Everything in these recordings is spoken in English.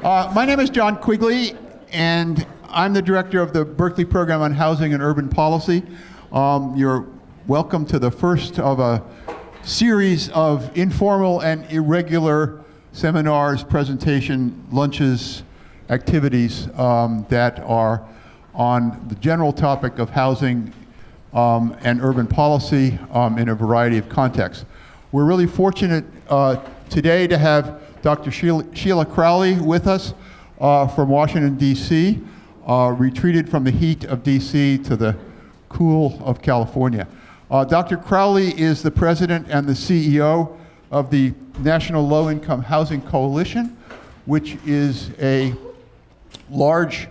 My name is John Quigley, and I'm the director of the Berkeley Program on Housing and Urban Policy. You're welcome to the first of a series of informal and irregular seminars, presentation, lunches, activities that are on the general topic of housing and urban policy in a variety of contexts. We're really fortunate today to have Dr. Sheila Crowley with us from Washington, D.C., retreated from the heat of D.C. to the cool of California. Dr. Crowley is the president and the CEO of the National Low-Income Housing Coalition, which is a large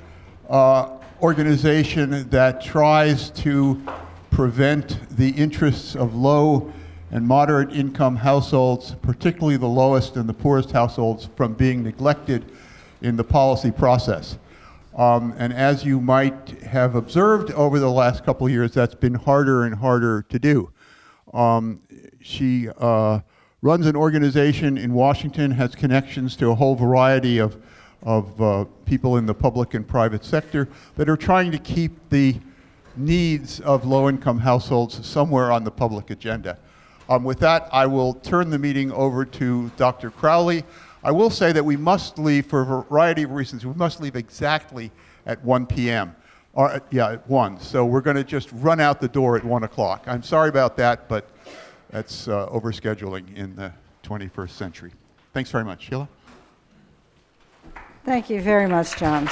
organization that tries to prevent the interests of low and moderate income households, particularly the lowest and the poorest households, from being neglected in the policy process. And as you might have observed over the last couple of years, that's been harder and harder to do. She runs an organization in Washington, has connections to a whole variety of people in the public and private sector that are trying to keep the needs of low-income households somewhere on the public agenda. With that, I will turn the meeting over to Dr. Crowley. I will say that we must leave, for a variety of reasons, we must leave exactly at 1 p.m. Or, yeah, at 1. So we're going to just run out the door at 1 o'clock. I'm sorry about that, but that's overscheduling in the 21st century. Thanks very much. Sheila? Thank you very much, John.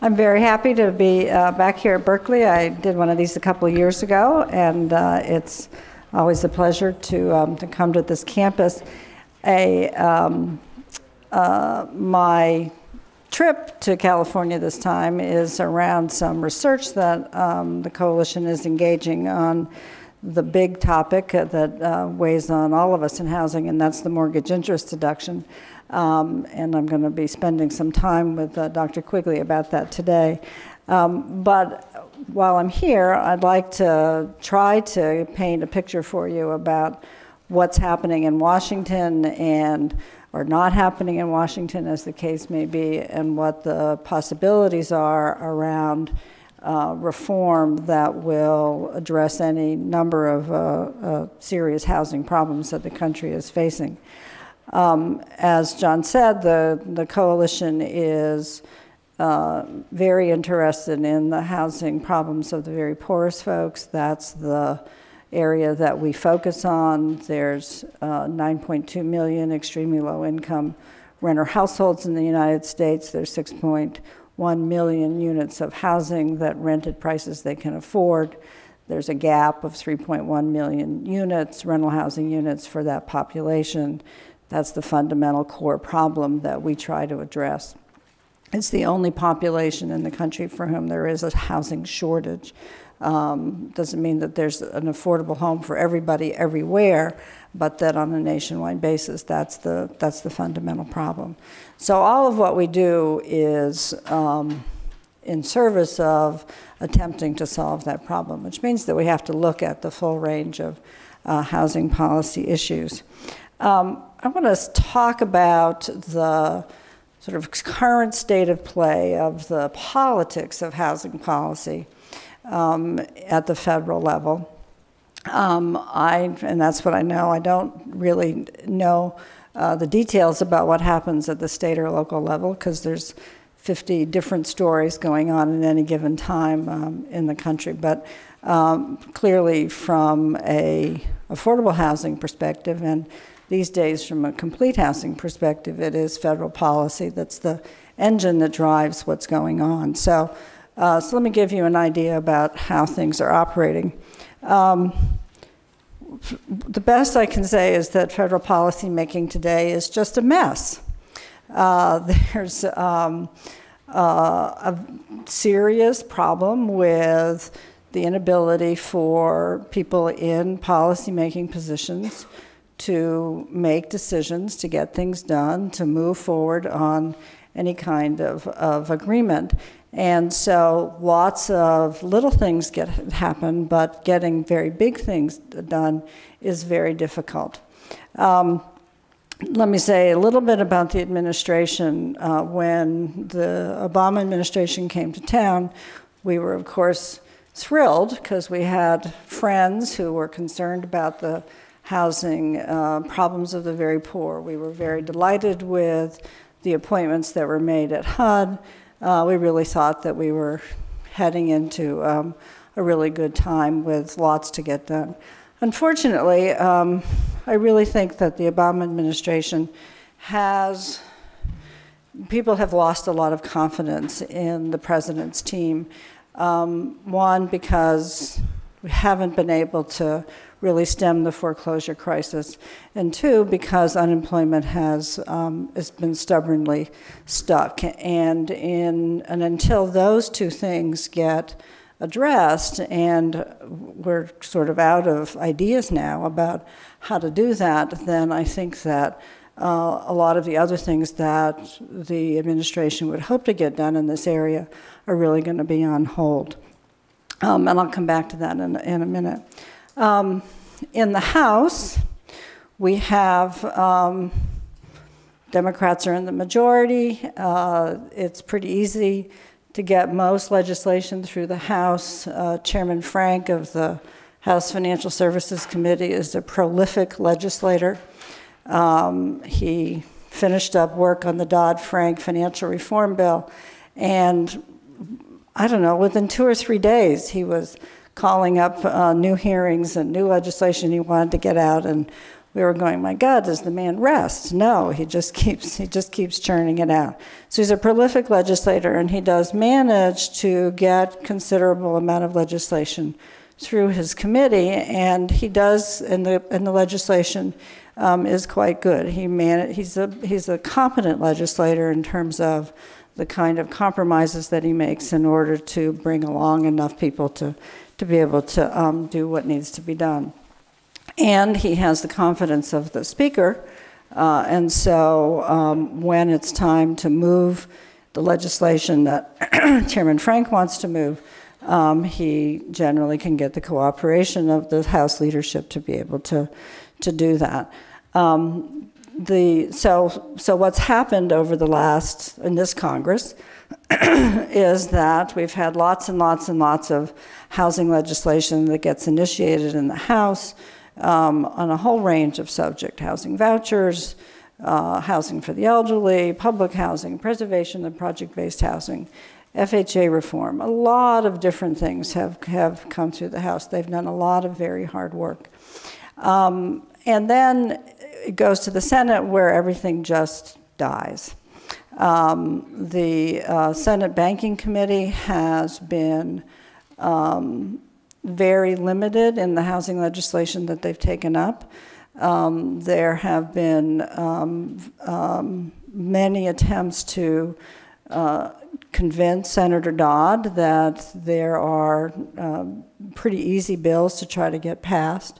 I'm very happy to be back here at Berkeley. I did one of these a couple of years ago, and it's always a pleasure to come to this campus. My trip to California this time is around some research that the coalition is engaging on the big topic that weighs on all of us in housing, and that's the mortgage interest deduction. And I'm going to be spending some time with Dr. Quigley about that today. But while I'm here, I'd like to try to paint a picture for you about what's happening in Washington or not happening in Washington, as the case may be, and what the possibilities are around reform that will address any number of serious housing problems that the country is facing. As John said, the coalition is very interested in the housing problems of the very poorest folks. That's the area that we focus on. There's 9.2 million extremely low income renter households in the United States. There's 6.1 million units of housing that rent at prices they can afford. There's a gap of 3.1 million units, rental housing units for that population. That's the fundamental core problem that we try to address. It's the only population in the country for whom there is a housing shortage. Doesn't mean that there's an affordable home for everybody everywhere, but that on a nationwide basis, that's the fundamental problem. So all of what we do is in service of attempting to solve that problem, which means that we have to look at the full range of housing policy issues. I want to talk about the sort of current state of play of the politics of housing policy at the federal level. And that's what I know. I don't really know the details about what happens at the state or local level, because there's 50 different stories going on at any given time in the country. But clearly from an affordable housing perspective, and these days from a complete housing perspective, it is federal policy that's the engine that drives what's going on. So let me give you an idea about how things are operating. The best I can say is that federal policy making today is just a mess. There's a serious problem with the inability for people in policy-making positions to make decisions, to get things done, to move forward on any kind of agreement. And so lots of little things happen, but getting very big things done is very difficult. Let me say a little bit about the administration. When the Obama administration came to town, we were, of course, thrilled because we had friends who were concerned about the housing problems of the very poor. We were very delighted with the appointments that were made at HUD. We really thought that we were heading into a really good time with lots to get done. Unfortunately, I really think that the Obama administration people have lost a lot of confidence in the president's team. One, because we haven't been able to really stem the foreclosure crisis, and two, because unemployment has been stubbornly stuck. And until those two things get addressed, and we're sort of out of ideas now about how to do that, then I think that a lot of the other things that the administration would hope to get done in this area are really going to be on hold. And I'll come back to that in a minute. In the House, we have Democrats are in the majority. It's pretty easy to get most legislation through the House. Chairman Frank of the House Financial Services Committee is a prolific legislator. He finished up work on the Dodd-Frank financial reform bill, and I don't know, within 2 or 3 days, he was calling up new hearings and new legislation he wanted to get out, and we were going, my God, does the man rest? No, he just keeps churning it out. So he's a prolific legislator, and he does manage to get considerable amount of legislation through his committee, and he does, and the legislation is quite good. He's a competent legislator in terms of the kind of compromises that he makes in order to bring along enough people to be able to do what needs to be done. And he has the confidence of the Speaker, and so when it's time to move the legislation that Chairman Frank wants to move, he generally can get the cooperation of the House leadership to be able to do that. So what's happened over the last, in this Congress, is that we've had lots and lots and lots of housing legislation that gets initiated in the House on a whole range of subjects: housing vouchers, housing for the elderly, public housing, preservation of project-based housing, FHA reform. A lot of different things have come through the House. They've done a lot of very hard work. And then it goes to the Senate, where everything just dies. The Senate Banking Committee has been very limited in the housing legislation that they've taken up. There have been many attempts to convince Senator Dodd that there are pretty easy bills to try to get passed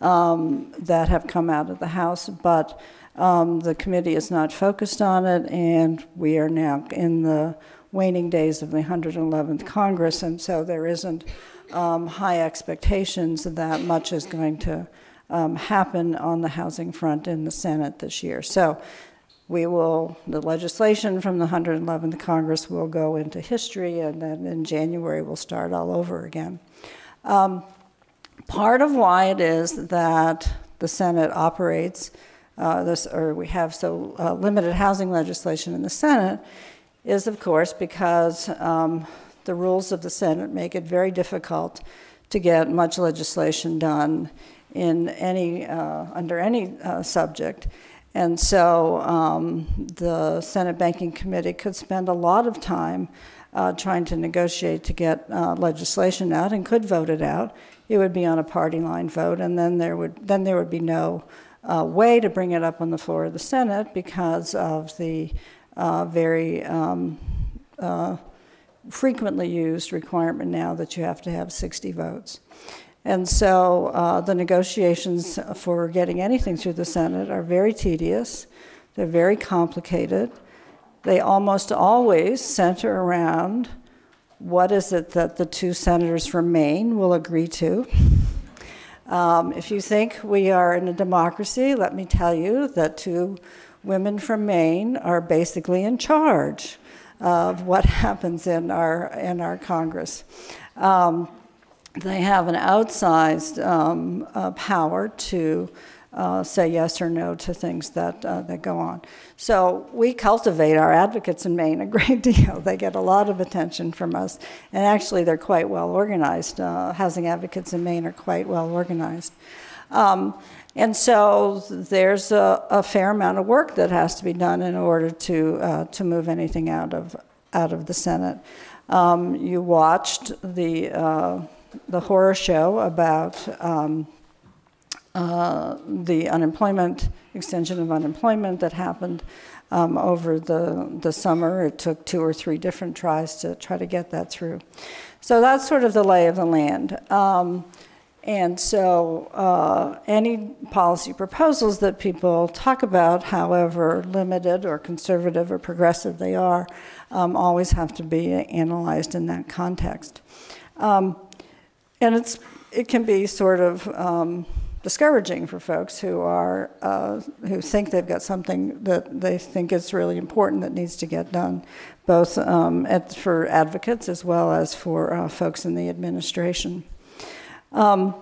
that have come out of the House, but the committee is not focused on it, and we are now in the waning days of the 111th Congress, and so there isn't high expectations that much is going to happen on the housing front in the Senate this year. So the legislation from the 111th Congress will go into history, and then in January we'll start all over again. Part of why it is that the Senate operates we have so limited housing legislation in the Senate is, of course, because the rules of the Senate make it very difficult to get much legislation done in under any subject. And so the Senate Banking Committee could spend a lot of time trying to negotiate to get legislation out, and could vote it out. It would be on a party line vote, and then there would be no way to bring it up on the floor of the Senate because of the very frequently used requirement now that you have to have 60 votes. And so the negotiations for getting anything through the Senate are very tedious. They're very complicated. They almost always center around what is it that the two senators from Maine will agree to. If you think we are in a democracy, let me tell you that 2 women from Maine are basically in charge of what happens in our Congress. They have an outsized power to say yes or no to things that go on. So we cultivate our advocates in Maine a great deal. They get a lot of attention from us, and actually they're quite well organized. Housing advocates in Maine are quite well organized. And so there's a fair amount of work that has to be done in order to move anything out of the Senate. You watched the horror show about the unemployment, extension of unemployment that happened over the summer. It took 2 or 3 different tries to try to get that through. So that's sort of the lay of the land. And so any policy proposals that people talk about, however limited or conservative or progressive they are, always have to be analyzed in that context. And it can be sort of discouraging for folks who think they've got something that they think is really important that needs to get done, both for advocates as well as for folks in the administration. And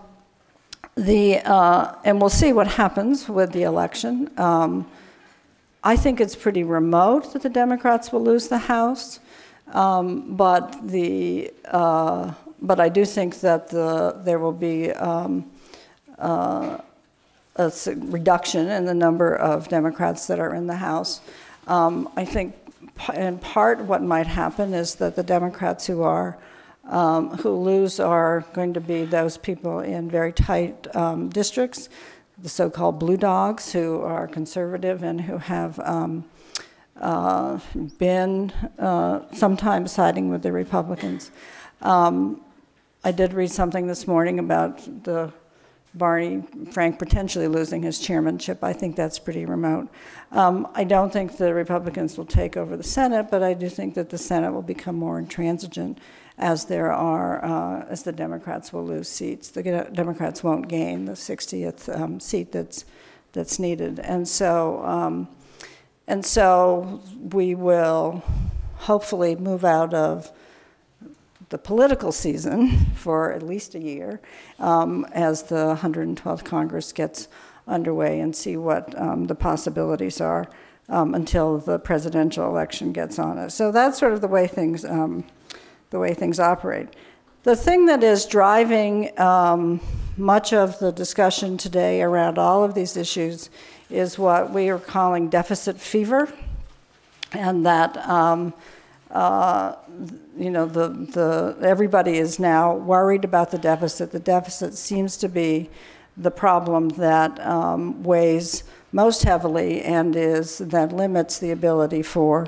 we'll see what happens with the election. I think it's pretty remote that the Democrats will lose the House, but I do think that there will be a reduction in the number of Democrats that are in the House. I think in part what might happen is that the Democrats who lose are going to be those people in very tight districts, the so-called blue dogs, who are conservative and who have been sometimes siding with the Republicans. I did read something this morning about Barney Frank potentially losing his chairmanship. I think that's pretty remote. I don't think the Republicans will take over the Senate, but I do think that the Senate will become more intransigent as as the Democrats will lose seats. The Democrats won't gain the 60th seat that's needed, and so we will hopefully move out of the political season for at least a year as the 112th Congress gets underway, and see what the possibilities are until the presidential election gets on us. So that's sort of the way things operate. The thing that is driving much of the discussion today around all of these issues is what we are calling deficit fever, and that everybody is now worried about the deficit. The deficit seems to be the problem that weighs most heavily and that limits the ability for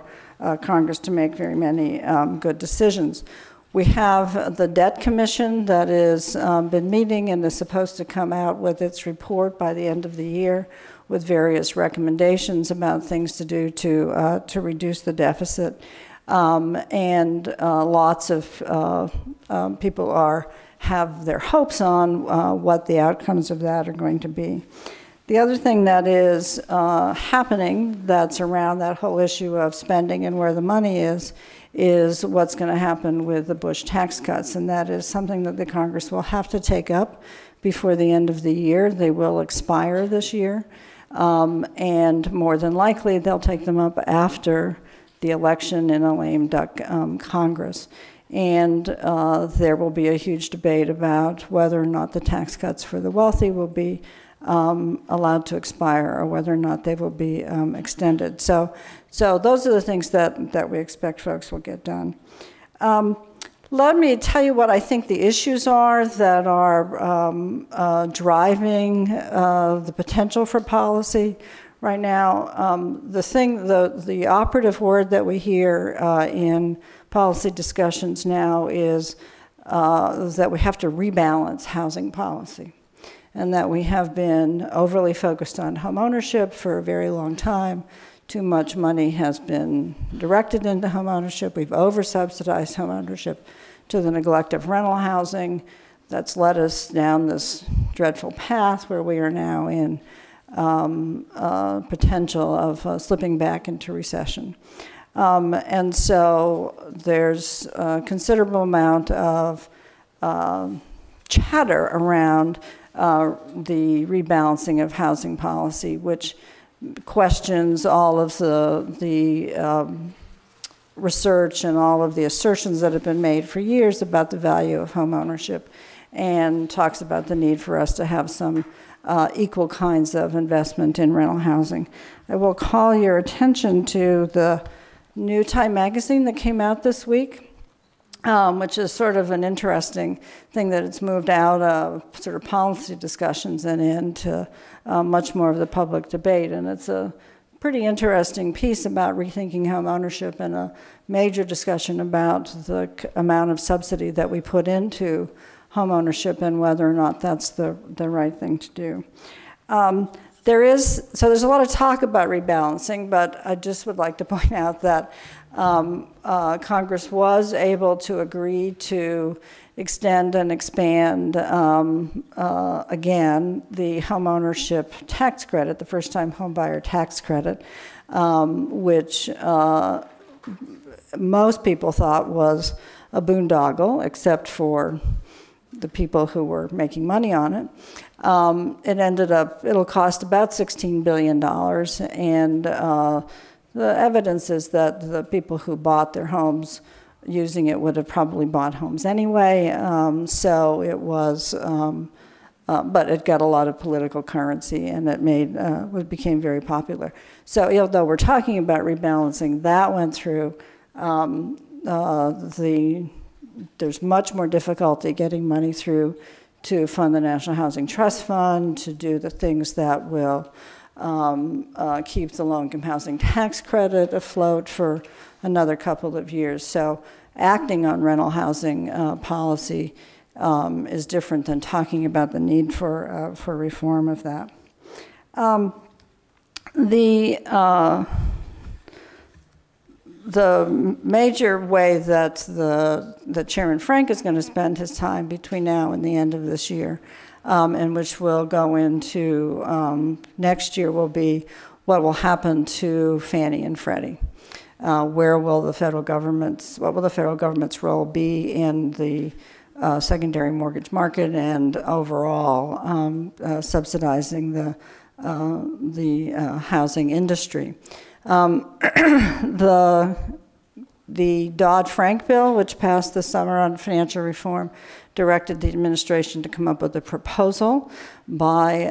Congress to make very many good decisions. We have the Debt Commission that has been meeting and is supposed to come out with its report by the end of the year with various recommendations about things to do to reduce the deficit. And lots of people have their hopes on what the outcomes of that are going to be. The other thing that is happening that's around that whole issue of spending and where the money is what's going to happen with the Bush tax cuts, and that is something that the Congress will have to take up before the end of the year. They will expire this year, and more than likely they'll take them up after the election in a lame duck Congress. And there will be a huge debate about whether or not the tax cuts for the wealthy will be allowed to expire, or whether or not they will be extended. So those are the things that we expect folks will get done. Let me tell you what I think the issues are that are driving the potential for policy right now. The operative word that we hear in policy discussions now is that we have to rebalance housing policy, and that we have been overly focused on home ownership for a very long time. Too much money has been directed into home ownership. We've over-subsidized home ownership to the neglect of rental housing. that's led us down this dreadful path where we are now in potential of slipping back into recession. And so there's a considerable amount of chatter around the rebalancing of housing policy, which questions all of the research and all of the assertions that have been made for years about the value of home ownership, and talks about the need for us to have some equal kinds of investment in rental housing. I will call your attention to the new Time magazine that came out this week, which is sort of an interesting thing that it's moved out of sort of policy discussions and into much more of the public debate. And it's a pretty interesting piece about rethinking home ownership and a major discussion about the amount of subsidy that we put into home ownership and whether or not that's the right thing to do. There's a lot of talk about rebalancing, but I just would like to point out that Congress was able to agree to extend and expand again the home ownership tax credit, the first-time homebuyer tax credit, which most people thought was a boondoggle, except for the people who were making money on it. It ended up, it'll cost about $16 billion, and the evidence is that the people who bought their homes using it would have probably bought homes anyway, so it was, but it got a lot of political currency, and it became very popular. So although we're talking about rebalancing, that went through there's much more difficulty getting money through to fund the National Housing Trust Fund, to do the things that will keep the low-income housing tax credit afloat for another couple of years. So acting on rental housing policy is different than talking about the need for reform of that. The major way that Chairman Frank is going to spend his time between now and the end of this year, and which will go into next year, will be what will happen to Fannie and Freddie. What will the federal government's role be in the secondary mortgage market and overall subsidizing the housing industry. The Dodd-Frank bill, which passed this summer on financial reform, directed the administration to come up with a proposal by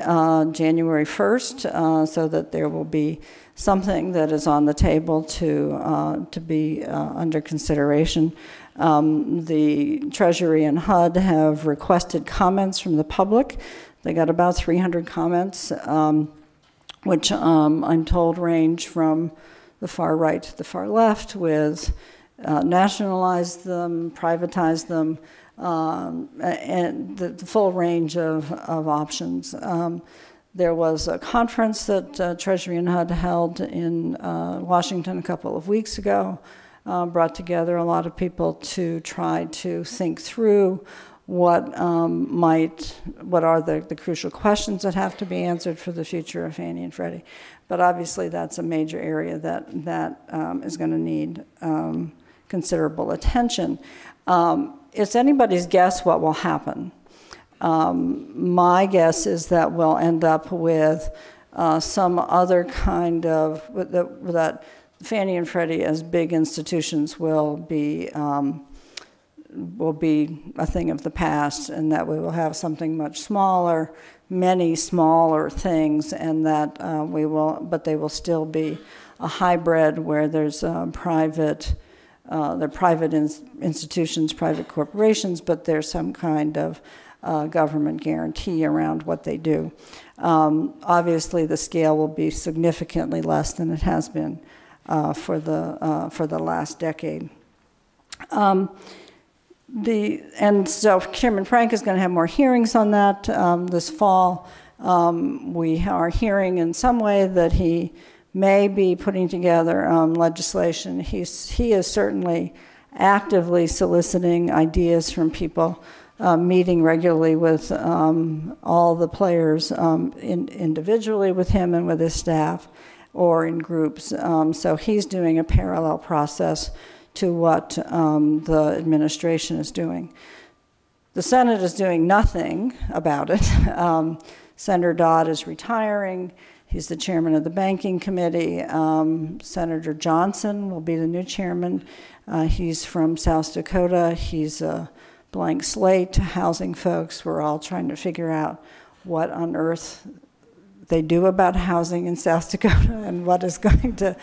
January 1st, so that there will be something that is on the table to be under consideration. The Treasury and HUD have requested comments from the public. They got about 300 comments, which I'm told range from the far right to the far left, with nationalize them, privatize them, and the full range of options. There was a conference that Treasury and HUD held in Washington a couple of weeks ago, brought together a lot of people to try to think through what are the crucial questions that have to be answered for the future of Fannie and Freddie. But obviously that's a major area that is going to need considerable attention. It's anybody's guess what will happen. My guess is that we'll end up with some other kind of, that Fannie and Freddie as big institutions will be a thing of the past, and that we will have something much smaller, many smaller things, and that but they will still be a hybrid where there's private institutions, private corporations, but there's some kind of government guarantee around what they do. Obviously, the scale will be significantly less than it has been for the last decade. And so Chairman Frank is going to have more hearings on that this fall. We are hearing in some way that he may be putting together legislation. He is certainly actively soliciting ideas from people meeting regularly with all the players, individually with him and with his staff, or in groups. So he's doing a parallel process to what the administration is doing. The Senate is doing nothing about it. Senator Dodd is retiring. He's the chairman of the Banking Committee. Senator Johnson will be the new chairman. He's from South Dakota. He's a blank slate to housing folks. We're all trying to figure out what on earth they do about housing in South Dakota and what is going to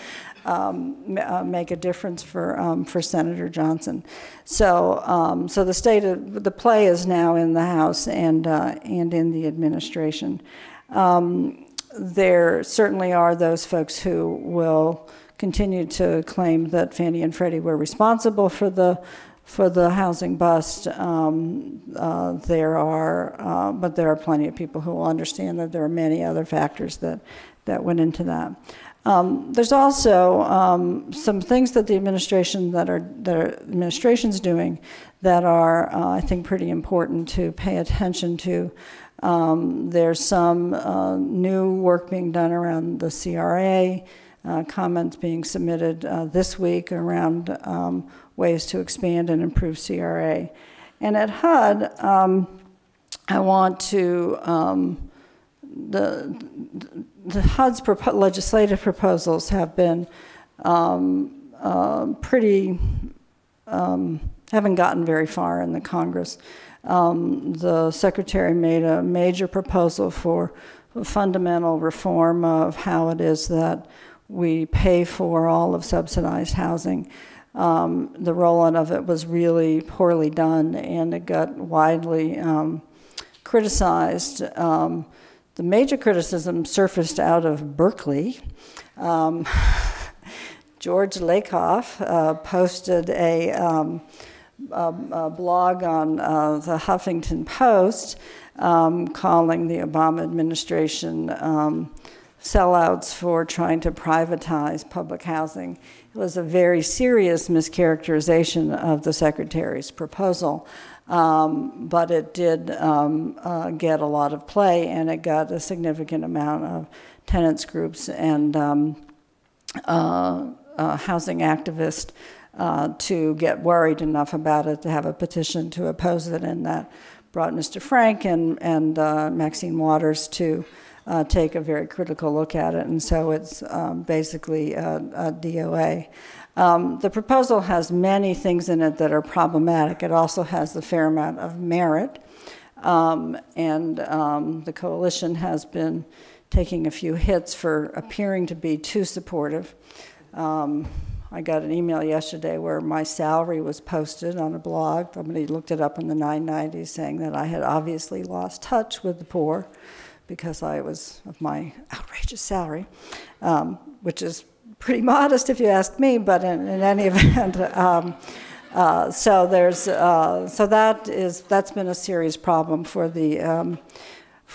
make a difference for Senator Johnson. So, so the state of the play is now in the House and in the administration. There certainly are those folks who will continue to claim that Fannie and Freddie were responsible for the housing bust. But there are plenty of people who will understand that there are many other factors that went into that. There's also some things that the administration's doing that are, I think, pretty important to pay attention to. There's some new work being done around the CRA, comments being submitted this week around ways to expand and improve CRA. And at HUD, I want to, the HUD's legislative proposals have been haven't gotten very far in the Congress. The Secretary made a major proposal for a fundamental reform of how it is that we pay for all of subsidized housing. The rollout of it was really poorly done, and it got widely criticized. The major criticism surfaced out of Berkeley. George Lakoff posted a blog on the Huffington Post calling the Obama administration sellouts for trying to privatize public housing. It was a very serious mischaracterization of the Secretary's proposal, but it did get a lot of play, and it got a significant amount of tenants groups and housing activists to get worried enough about it to have a petition to oppose it, and that brought Mr. Frank and Maxine Waters to take a very critical look at it, and so it's basically a DOA. The proposal has many things in it that are problematic. It also has a fair amount of merit, and the coalition has been taking a few hits for appearing to be too supportive. I got an email yesterday where my salary was posted on a blog. Somebody looked it up in the 990s saying that I had obviously lost touch with the poor because I was of my outrageous salary, which is pretty modest if you ask me, but in any event. So that's been a serious problem for the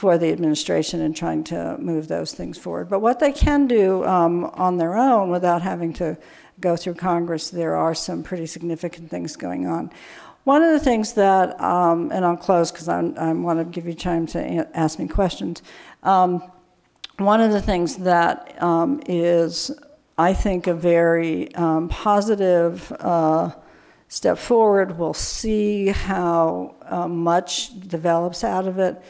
administration in trying to move those things forward. But what they can do on their own without having to go through Congress, there are some pretty significant things going on. One of the things that, and I'll close because I want to give you time to ask me questions. One of the things that is, I think, a very positive step forward, we'll see how much develops out of it.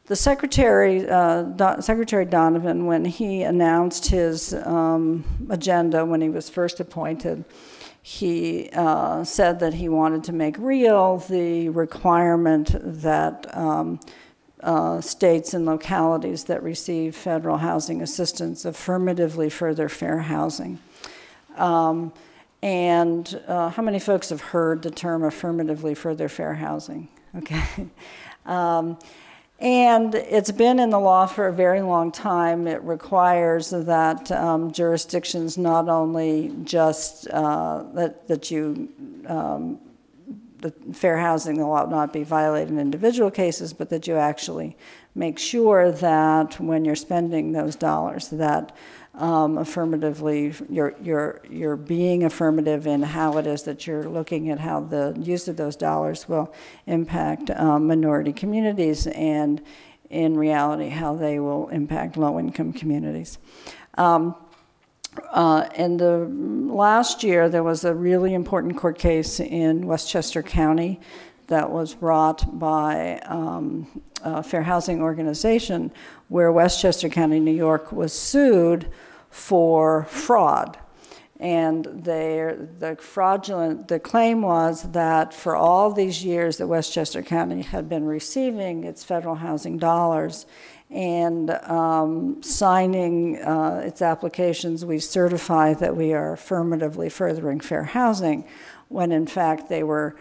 The Secretary Donovan, when he announced his agenda when he was first appointed, he said that he wanted to make real the requirement that states and localities that receive federal housing assistance affirmatively further fair housing. How many folks have heard the term affirmatively further fair housing? Okay. And it's been in the law for a very long time. It requires that jurisdictions not only just the fair housing law not be violated in individual cases, but that you actually make sure that when you're spending those dollars, that affirmatively, you're being affirmative in how it is that you're looking at how the use of those dollars will impact minority communities, and in reality, how they will impact low-income communities. In the last year, there was a really important court case in Westchester County that was brought by a fair housing organization, where Westchester County, New York, was sued for fraud. And the claim was that for all these years that Westchester County had been receiving its federal housing dollars and signing its applications, we certify that we are affirmatively furthering fair housing, when in fact they were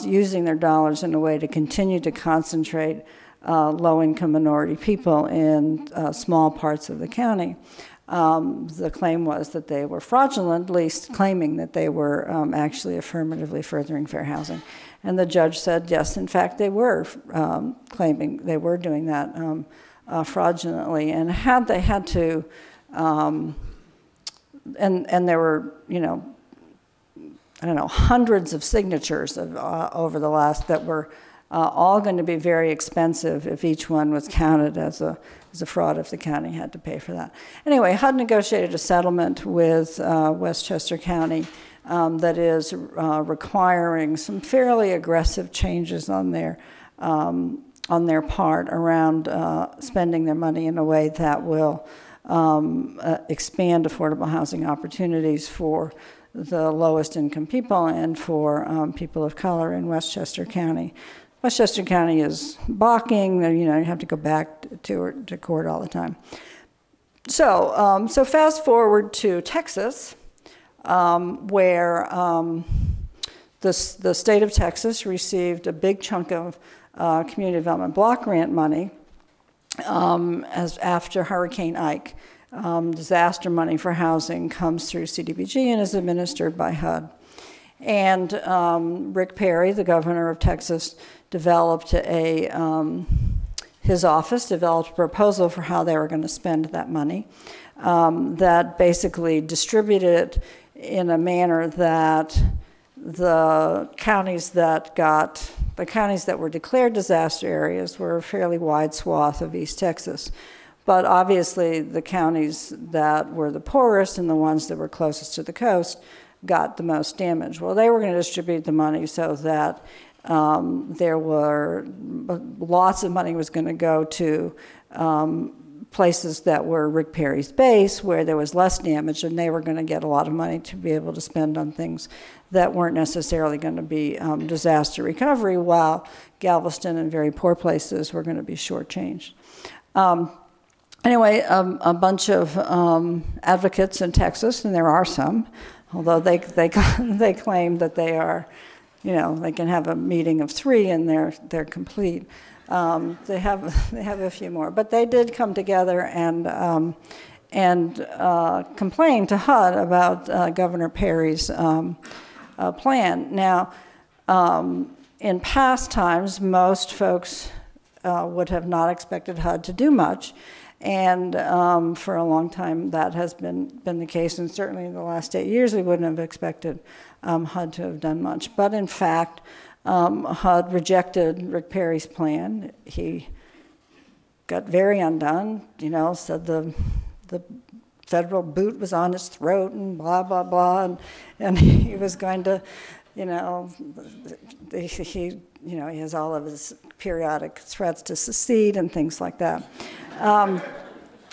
using their dollars in a way to continue to concentrate low-income minority people in small parts of the county. The claim was that they were fraudulently claiming that they were actually affirmatively furthering fair housing. And the judge said, yes, in fact, they were claiming, they were doing that fraudulently. And had they had to, and there were, you know, I don't know, hundreds of signatures of, over the last that were all going to be very expensive if each one was counted as a fraud, if the county had to pay for that. Anyway, HUD negotiated a settlement with Westchester County that is requiring some fairly aggressive changes on their part around spending their money in a way that will expand affordable housing opportunities for the lowest income people and for people of color in Westchester County. Westchester County is balking. You know, you have to go back to court all the time. So, so fast forward to Texas, where the state of Texas received a big chunk of community development block grant money after Hurricane Ike. Disaster money for housing comes through CDBG and is administered by HUD. And Rick Perry, the governor of Texas, developed his office developed a proposal for how they were going to spend that money that basically distributed it in a manner that the counties that were declared disaster areas were a fairly wide swath of East Texas. But obviously the counties that were the poorest and the ones that were closest to the coast got the most damage. Well, they were going to distribute the money so that there were lots of money was going to go to places that were Rick Perry's base, where there was less damage, and they were going to get a lot of money to be able to spend on things that weren't necessarily going to be disaster recovery, while Galveston and very poor places were going to be shortchanged. Anyway, a bunch of advocates in Texas, and there are some, although they claim that they are, you know, they can have a meeting of 3 and they're complete. They have a few more, but they did come together and complain to HUD about Governor Perry's plan. Now, in past times, most folks would have not expected HUD to do much. And for a long time, that has been the case, and certainly in the last 8 years, we wouldn't have expected HUD to have done much. But in fact, HUD rejected Rick Perry's plan. He got very undone, you know, said the federal boot was on his throat and blah, blah, blah, and he was going to, you know, he has all of his periodic threats to secede and things like that.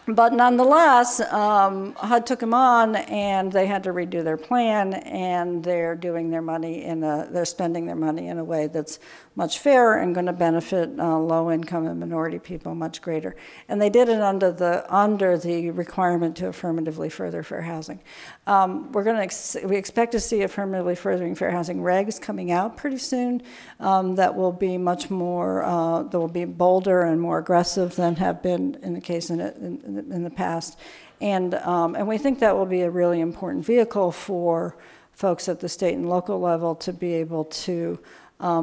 But nonetheless, HUD took them on, and they had to redo their plan, and they're doing their money they're spending their money in a way that's much fairer and going to benefit low-income and minority people much greater. And they did it under the requirement to affirmatively further fair housing. We expect to see affirmatively furthering fair housing regs coming out pretty soon that will be much more, that will be bolder and more aggressive than have been in the case in the past. And we think that will be a really important vehicle for folks at the state and local level to be able to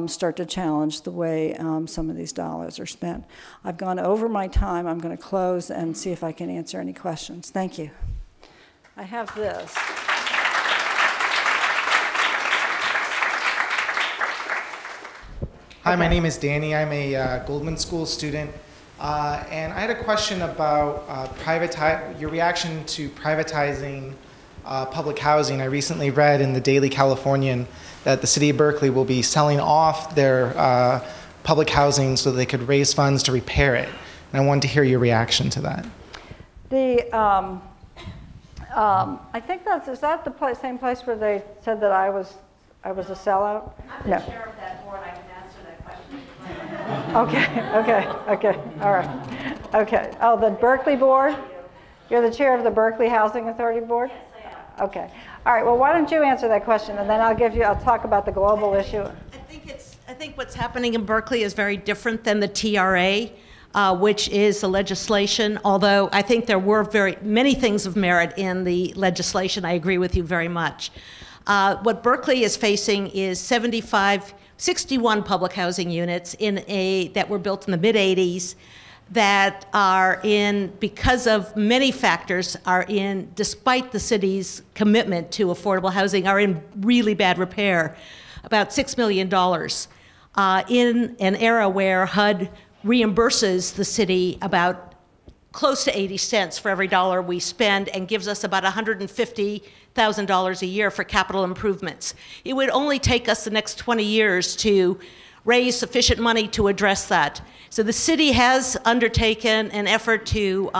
start to challenge the way some of these dollars are spent. I've gone over my time. I'm going to close and see if I can answer any questions. Thank you. I have this. Hi, my name is Danny. I'm a Goldman School student. And I had a question about your reaction to privatizing public housing. I recently read in the Daily Californian that the city of Berkeley will be selling off their public housing so they could raise funds to repair it. And I wanted to hear your reaction to that. I think is that the same place where they said that I was a sellout? I'm the chair of that board. I can answer that question. Okay, all right. Okay, oh, the Berkeley board? You're the chair of the Berkeley Housing Authority board? Yes, I am. Okay, all right, well, why don't you answer that question, and then I'll talk about the global issue. I think what's happening in Berkeley is very different than the TRA, which is the legislation, although I think there were many things of merit in the legislation. I agree with you very much. What Berkeley is facing is 61 public housing units that were built in the mid-'80s that are because of many factors, despite the city's commitment to affordable housing, are in really bad repair, about $6 million, in an era where HUD reimburses the city about close to 80 cents for every dollar we spend and gives us about $150,000 a year for capital improvements. It would only take us the next 20 years to raise sufficient money to address that. So the city has undertaken an effort to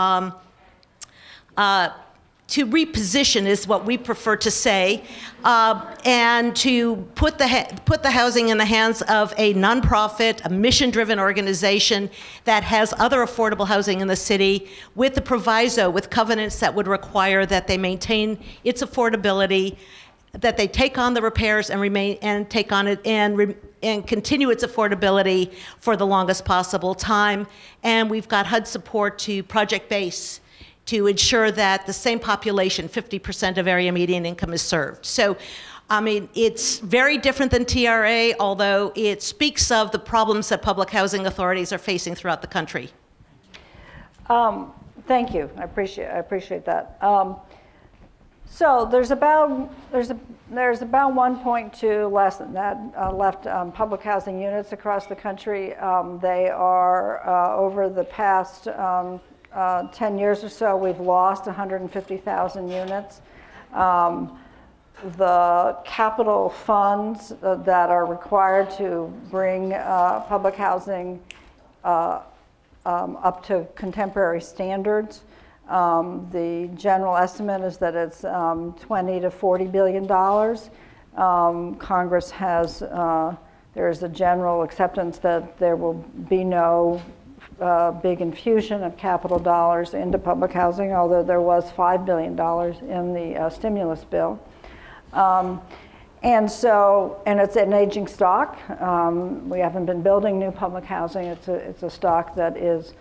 reposition, is what we prefer to say, and to put the housing in the hands of a nonprofit, a mission-driven organization that has other affordable housing in the city, with the proviso, with covenants that would require that they maintain its affordability, that they take on the repairs and take on it and continue its affordability for the longest possible time. And we've got HUD support to Project Base to ensure that the same population, 50% of area median income, is served. So, I mean, it's very different than TRA, although it speaks of the problems that public housing authorities are facing throughout the country. Thank you. I appreciate that. So there's about 1.2 less than that left public housing units across the country. They are over the past 10 years or so, we've lost 150,000 units. The capital funds that are required to bring public housing up to contemporary standards, the general estimate is that it's $20 to $40 billion. Congress has, there is a general acceptance that there will be no big infusion of capital dollars into public housing, although there was $5 billion in the stimulus bill. And it's an aging stock. We haven't been building new public housing. It's a stock that is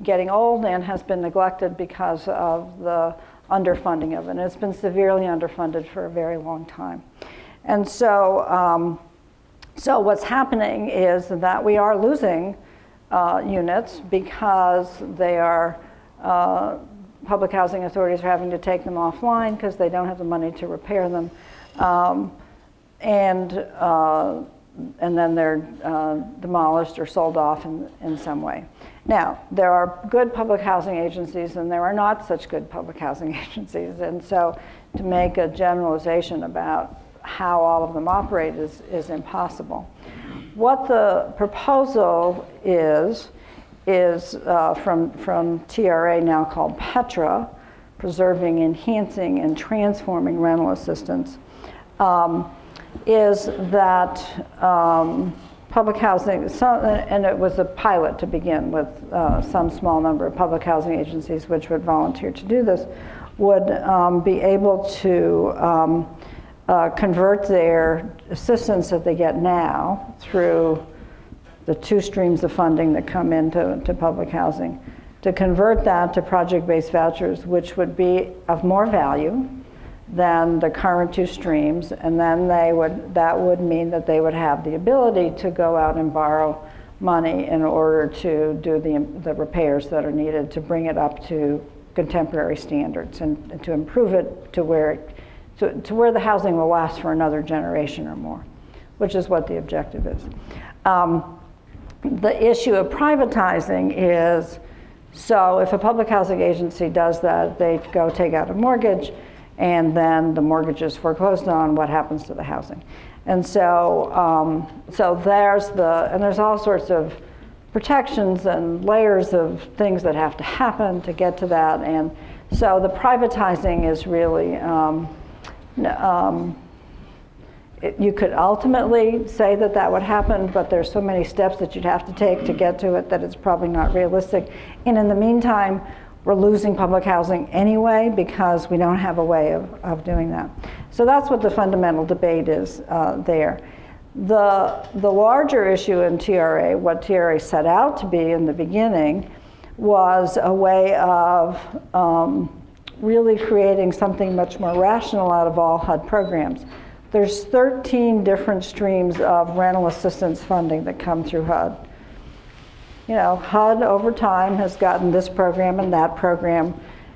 getting old and has been neglected because of the underfunding of it. And it's been severely underfunded for a very long time. And so, so what's happening is that we are losing units because they are, public housing authorities are having to take them offline because they don't have the money to repair them. And then they're demolished or sold off in some way. Now, there are good public housing agencies and there are not such good public housing agencies. And so to make a generalization about how all of them operate is impossible. What the proposal is from TRA, now called PETRA, Preserving, Enhancing, and Transforming Rental Assistance, is that public housing, and it was a pilot to begin with, some small number of public housing agencies which would volunteer to do this, would be able to convert their assistance that they get now through the two streams of funding that come into public housing, to convert that to project-based vouchers, which would be of more value than the current two streams, and then that would mean that they would have the ability to go out and borrow money in order to do the repairs that are needed to bring it up to contemporary standards and to improve it to where the housing will last for another generation or more, which is what the objective is. The issue of privatizing is, so if a public housing agency does that, they go take out a mortgage, and then the mortgage is foreclosed on, what happens to the housing? And so, there's all sorts of protections and layers of things that have to happen to get to that. And so the privatizing is really, you could ultimately say that would happen, but there's so many steps that you'd have to take to get to it that it's probably not realistic. And in the meantime, we're losing public housing anyway because we don't have a way of doing that. So that's what the fundamental debate is there. The larger issue in TRA, what TRA set out to be in the beginning, was a way of really creating something much more rational out of all HUD programs. There's 13 different streams of rental assistance funding that come through HUD. You know, HUD over time has gotten this program and that program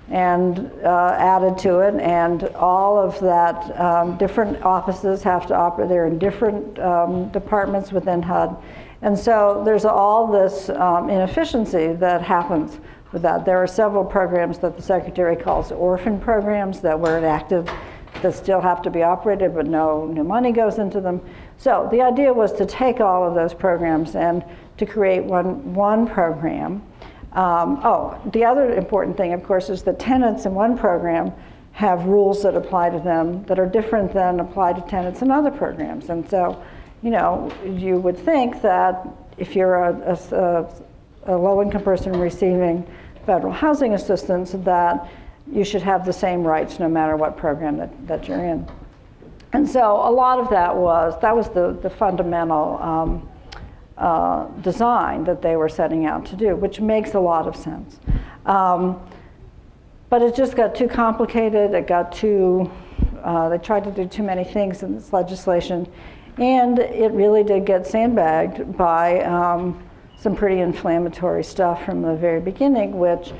and added to it, and all of that, different offices have to operate. They're in different departments within HUD. And so there's all this inefficiency that happens with that. There are several programs that the Secretary calls orphan programs that were enacted that still have to be operated, but no new money goes into them. So the idea was to take all of those programs and to create one program. The other important thing, of course, is that tenants in one program have rules that apply to them that are different than apply to tenants in other programs. And so, you know, you would think that if you're a low-income person receiving federal housing assistance, that you should have the same rights no matter what program that you're in. And so a lot of that was the fundamental design that they were setting out to do, which makes a lot of sense. But it just got too complicated. It got too, they tried to do too many things in this legislation, and it really did get sandbagged by some pretty inflammatory stuff from the very beginning, which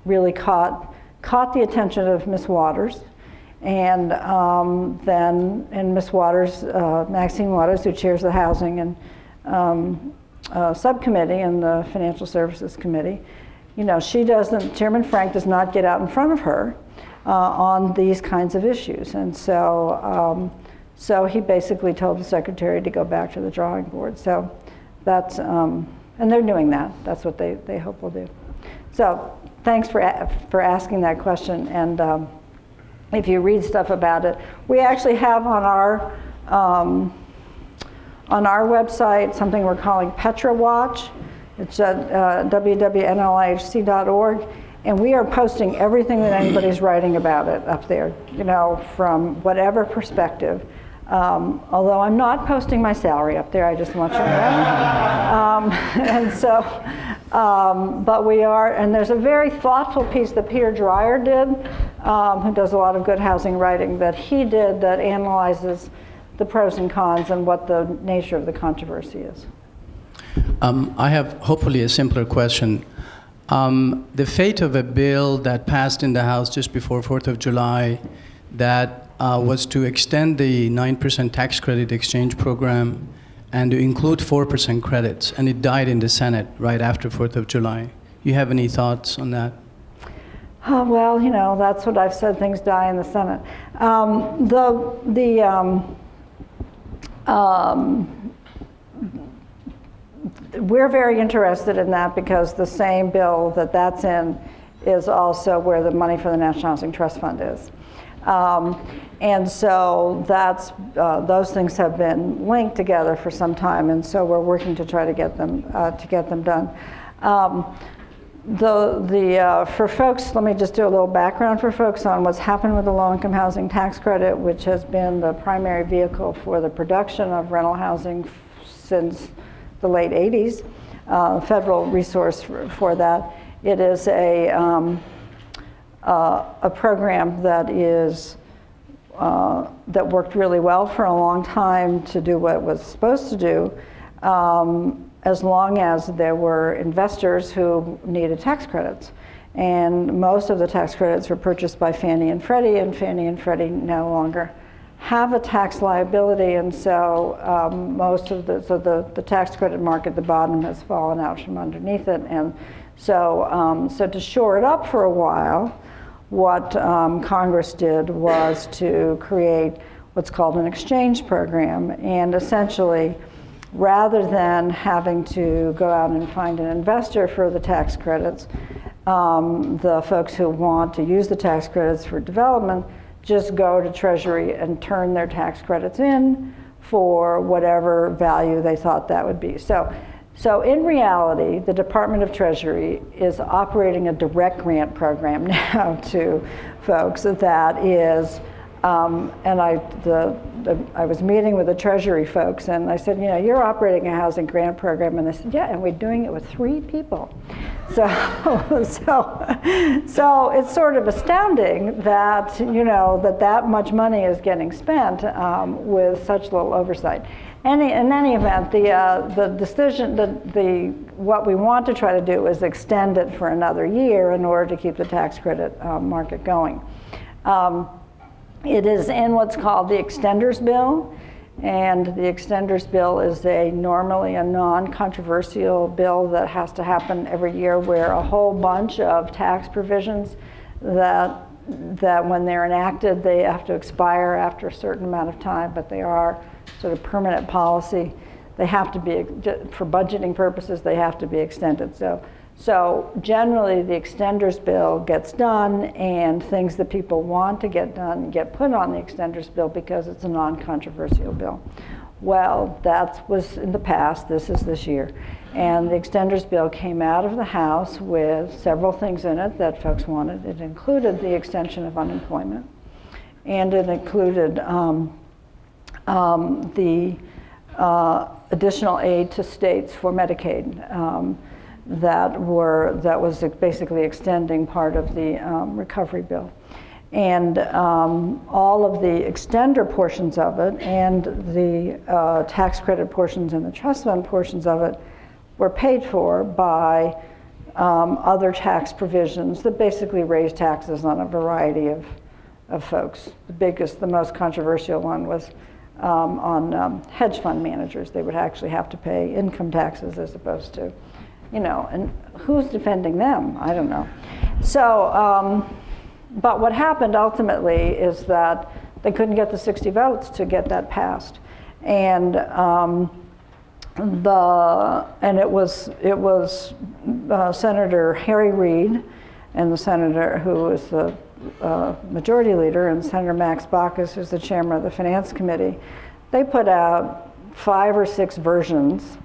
really caught the attention of Ms. Waters, and then Ms. Waters, Maxine Waters, who chairs the Housing and Subcommittee in the Financial Services Committee, you know, Chairman Frank does not get out in front of her on these kinds of issues. And so, so he basically told the Secretary to go back to the drawing board. So that's, and they're doing that. That's what they hope will do. So thanks for asking that question. And if you read stuff about it, we actually have on our website something we're calling Petra Watch. It's at www.nlihc.org, and we are posting everything that anybody's writing about it up there, you know, from whatever perspective. Although I'm not posting my salary up there, I just want you to know. And so, but we are, and there's a very thoughtful piece that Peter Dreyer did, who does a lot of good housing writing, that he did that analyzes the pros and cons and what the nature of the controversy is. I have hopefully a simpler question. The fate of a bill that passed in the House just before 4th of July that was to extend the 9% tax credit exchange program and to include 4% credits, and it died in the Senate right after 4th of July. You have any thoughts on that? Well, you know, that's what I've said, things die in the Senate. We're very interested in that because the same bill that's in is also where the money for the National Housing Trust Fund is. And so that's, those things have been linked together for some time, and so we're working to try to get them done. For folks, let me just do a little background for folks on what's happened with the low-income housing tax credit, which has been the primary vehicle for the production of rental housing since the late 80s, federal resource for that. It is a a program that that worked really well for a long time to do what it was supposed to do, as long as there were investors who needed tax credits. And most of the tax credits were purchased by Fannie and Freddie no longer have a tax liability, and so most of the tax credit market at the bottom has fallen out from underneath it. And so to shore it up for a while, what Congress did was to create what's called an exchange program. And essentially, rather than having to go out and find an investor for the tax credits, the folks who want to use the tax credits for development just go to Treasury and turn their tax credits in for whatever value they thought that would be. So in reality, the Department of Treasury is operating a direct grant program now to folks that is, and I was meeting with the Treasury folks, and I said, you know, you're operating a housing grant program, and they said, yeah, and we're doing it with 3 people. So it's sort of astounding that, you know, that much money is getting spent with such little oversight. In any event, the decision, what we want to try to do is extend it for another year in order to keep the tax credit market going. It is in what's called the Extenders Bill, and the Extenders Bill is normally a non-controversial bill that has to happen every year, where a whole bunch of tax provisions that when they're enacted, they have to expire after a certain amount of time, but they are sort of permanent policy. They have to be, for budgeting purposes, they have to be extended. So generally, the Extenders Bill gets done, and things that people want to get done get put on the Extenders Bill because it's a non-controversial bill. Well, that was in the past. This is this year. And the Extenders Bill came out of the House with several things in it that folks wanted. It included the extension of unemployment, and it included the additional aid to states for Medicaid. That was basically extending part of the recovery bill. And all of the extender portions of it and the tax credit portions and the trust fund portions of it were paid for by other tax provisions that basically raise taxes on a variety of folks. The most controversial one was on hedge fund managers. They would actually have to pay income taxes as opposed to, you know, and who's defending them? I don't know. So, but what happened ultimately is that they couldn't get the 60 votes to get that passed, and it was Senator Harry Reid and the senator who was the majority leader, and Senator Max Baucus, who's the chairman of the Finance Committee. They put out 5 or 6 versions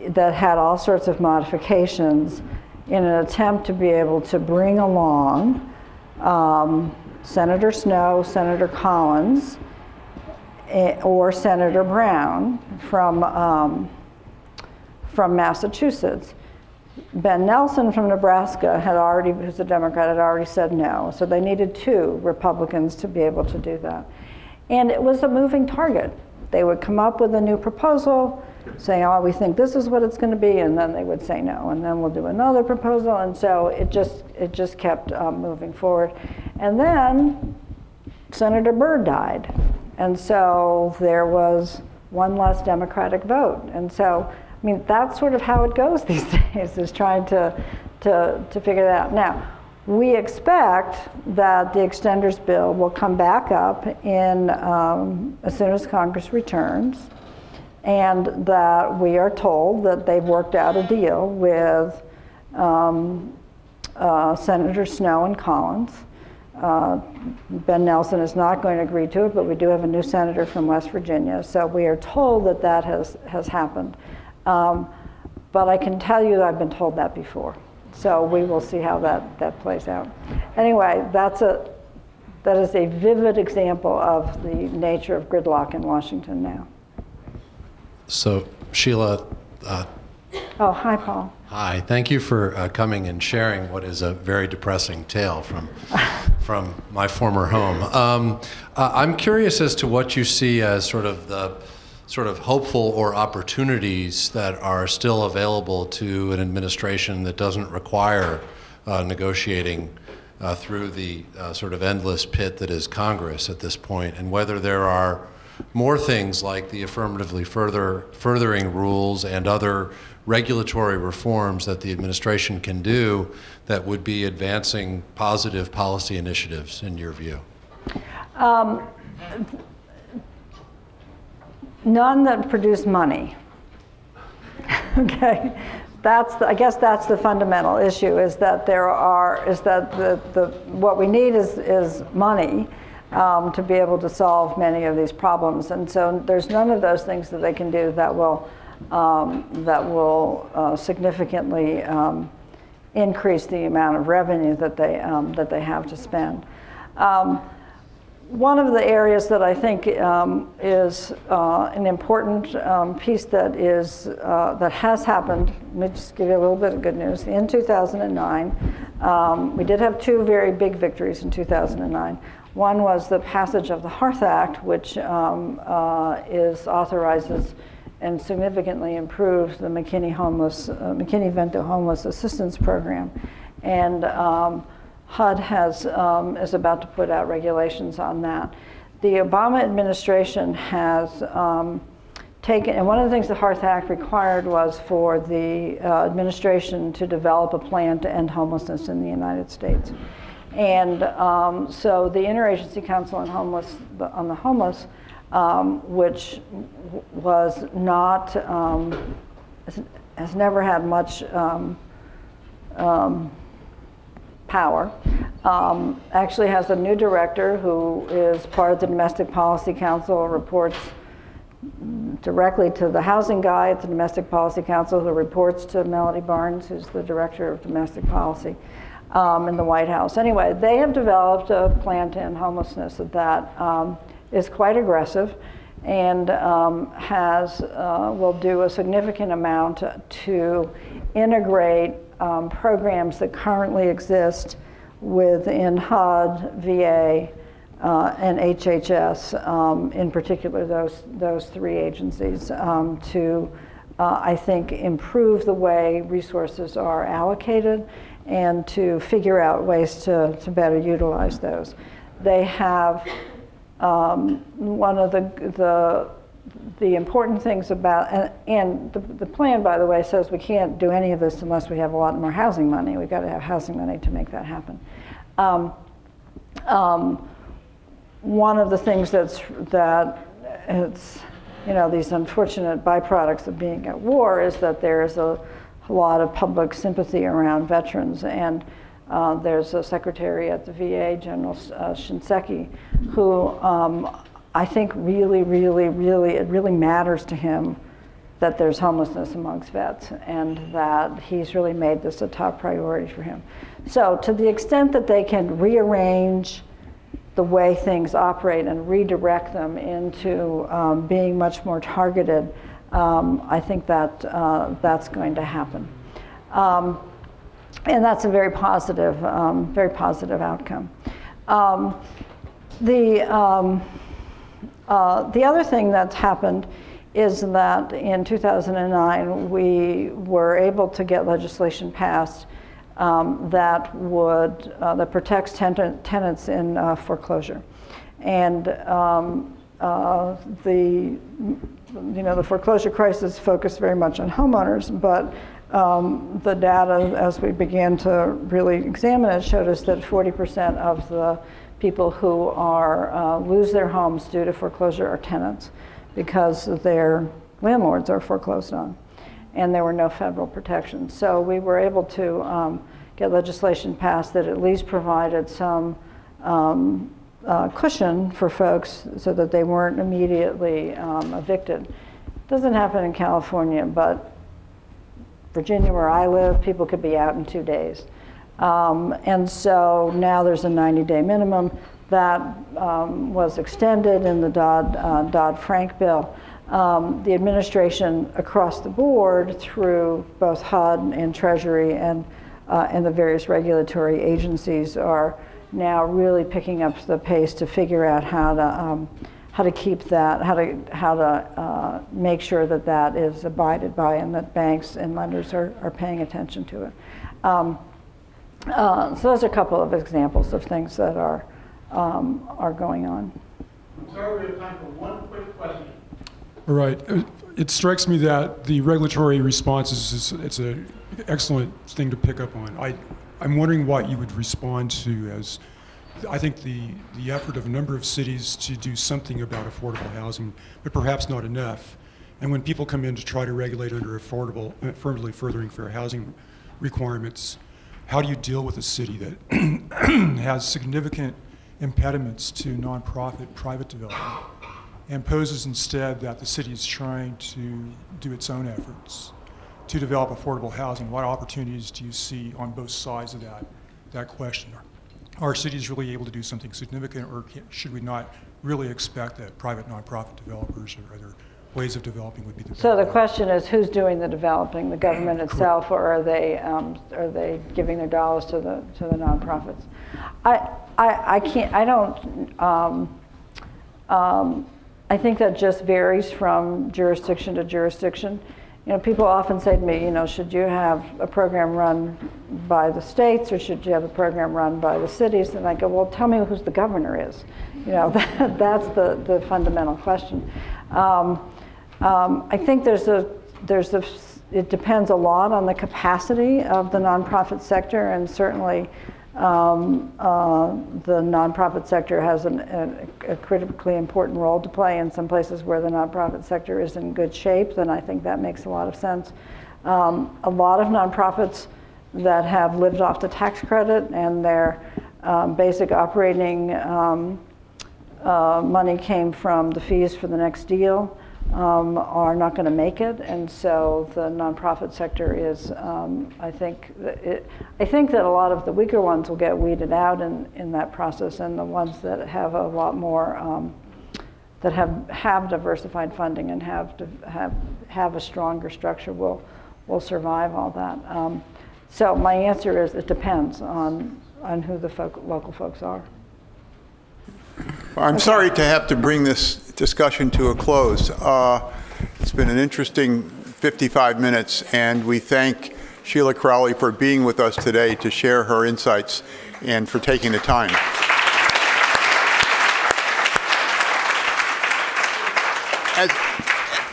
that had all sorts of modifications in an attempt to be able to bring along Senator Snowe, Senator Collins, or Senator Brown from Massachusetts. Ben Nelson from Nebraska who's a Democrat, had already said no. So they needed 2 Republicans to be able to do that. And it was a moving target. They would come up with a new proposal, saying, oh, we think this is what it's going to be, and then they would say no, and then we'll do another proposal, and so it just kept moving forward. And then Senator Byrd died, and so there was one less Democratic vote. And so, I mean, that's sort of how it goes these days, is trying to figure that out. Now, we expect that the Extenders Bill will come back up in as soon as Congress returns, and that we are told that they've worked out a deal with Senator Snowe and Collins. Ben Nelson is not going to agree to it, but we do have a new senator from West Virginia, so we are told that that has happened. But I can tell you that I've been told that before. So we will see how that plays out. Anyway, that is a vivid example of the nature of gridlock in Washington now. So, Sheila. Oh, hi, Paul. Hi, thank you for coming and sharing what is a very depressing tale from my former home. I'm curious as to what you see as sort of the hopeful or opportunities that are still available to an administration that doesn't require negotiating through the sort of endless pit that is Congress at this point, and whether there are more things like the affirmatively furthering rules and other regulatory reforms that the administration can do that would be advancing positive policy initiatives in your view? None that produce money. Okay, I guess that's the fundamental issue, is that what we need is money to be able to solve many of these problems, and so there's none of those things that they can do that will significantly increase the amount of revenue that they have to spend. One of the areas that I think is an important piece that has happened, let me just give you a little bit of good news. In 2009, we did have two very big victories in 2009. One was the passage of the Hearth Act, which authorizes and significantly improves the McKinney-Vento Homeless Assistance Program. And HUD is about to put out regulations on that. The Obama administration has taken, and one of the things the Hearth Act required was for the administration to develop a plan to end homelessness in the United States. And so the Interagency Council on the Homeless, which was not, has never had much power, actually has a new director who is part of the Domestic Policy Council, reports directly to the housing guy at the Domestic Policy Council, who reports to Melody Barnes, who's the director of domestic policy in the White House. Anyway, they have developed a plan to end homelessness that is quite aggressive and will do a significant amount to integrate programs that currently exist within HUD, VA, and HHS, in particular those three agencies, to I think improve the way resources are allocated and to figure out ways to better utilize those. They have one of the important things about, and the plan, by the way, says we can't do any of this unless we have a lot more housing money. We've got to have housing money to make that happen. One of the things that it's, these unfortunate byproducts of being at war is that there's a lot of public sympathy around veterans, and there's a secretary at the VA, General Shinseki, who I think really, it really matters to him that there's homelessness amongst vets, and that he's really made this a top priority for him. So to the extent that they can rearrange the way things operate and redirect them into being much more targeted, I think that that's going to happen. And that's a very positive outcome. The other thing that's happened is that in 2009 we were able to get legislation passed that protects tenants in foreclosure, and the foreclosure crisis focused very much on homeowners, but the data, as we began to really examine it, showed us that 40% of the people who lose their homes due to foreclosure are tenants, because their landlords are foreclosed on, and there were no federal protections. So we were able to get legislation passed that at least provided some cushion for folks so that they weren't immediately evicted. It doesn't happen in California, but Virginia, where I live, people could be out in 2 days. And so now there's a 90-day minimum that was extended in the Dodd-Frank bill. the administration across the board through both HUD and Treasury and the various regulatory agencies are now really picking up the pace to figure out how to keep that, how to make sure that that is abided by and that banks and lenders are paying attention to it. So those are a couple of examples of things that are going on. I'm sorry, we have time for one quick question. All right. It strikes me that the regulatory response it's an excellent thing to pick up on. I'm wondering what you would respond to as, I think the effort of a number of cities to do something about affordable housing, but perhaps not enough. And when people come in to try to regulate under affirmatively furthering fair housing requirements, how do you deal with a city that has significant impediments to nonprofit private development and poses instead that the city is trying to do its own efforts to develop affordable housing? What opportunities do you see on both sides of that question? Are cities really able to do something significant, or should we not really expect that private nonprofit developers or other ways of developing would be the So the question is, who's doing the developing, the government itself, or are they giving their dollars to the nonprofits? I think that just varies from jurisdiction to jurisdiction. You know, people often say to me, you know, should you have a program run by the states or should you have a program run by the cities? And I go, well, tell me who the governor is. You know, that's the fundamental question. I think it depends a lot on the capacity of the nonprofit sector, and certainly the nonprofit sector has a critically important role to play in some places where the nonprofit sector is in good shape. Then I think that makes a lot of sense. A lot of nonprofits that have lived off the tax credit and their basic operating money came from the fees for the next deal are not going to make it, and so the nonprofit sector is, I think that a lot of the weaker ones will get weeded out in that process, and the ones that have a lot more, that have diversified funding and have a stronger structure will survive all that. So my answer is it depends on who the local folks are. I'm sorry to have to bring this discussion to a close. It's been an interesting 55 minutes, and we thank Sheila Crowley for being with us today to share her insights and for taking the time.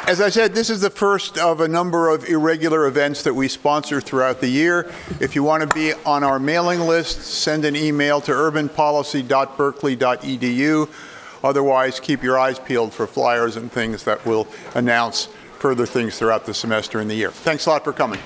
As I said, this is the first of a number of irregular events that we sponsor throughout the year. If you want to be on our mailing list, send an email to urbanpolicy.berkeley.edu. Otherwise, keep your eyes peeled for flyers and things that will announce further things throughout the semester and the year. Thanks a lot for coming.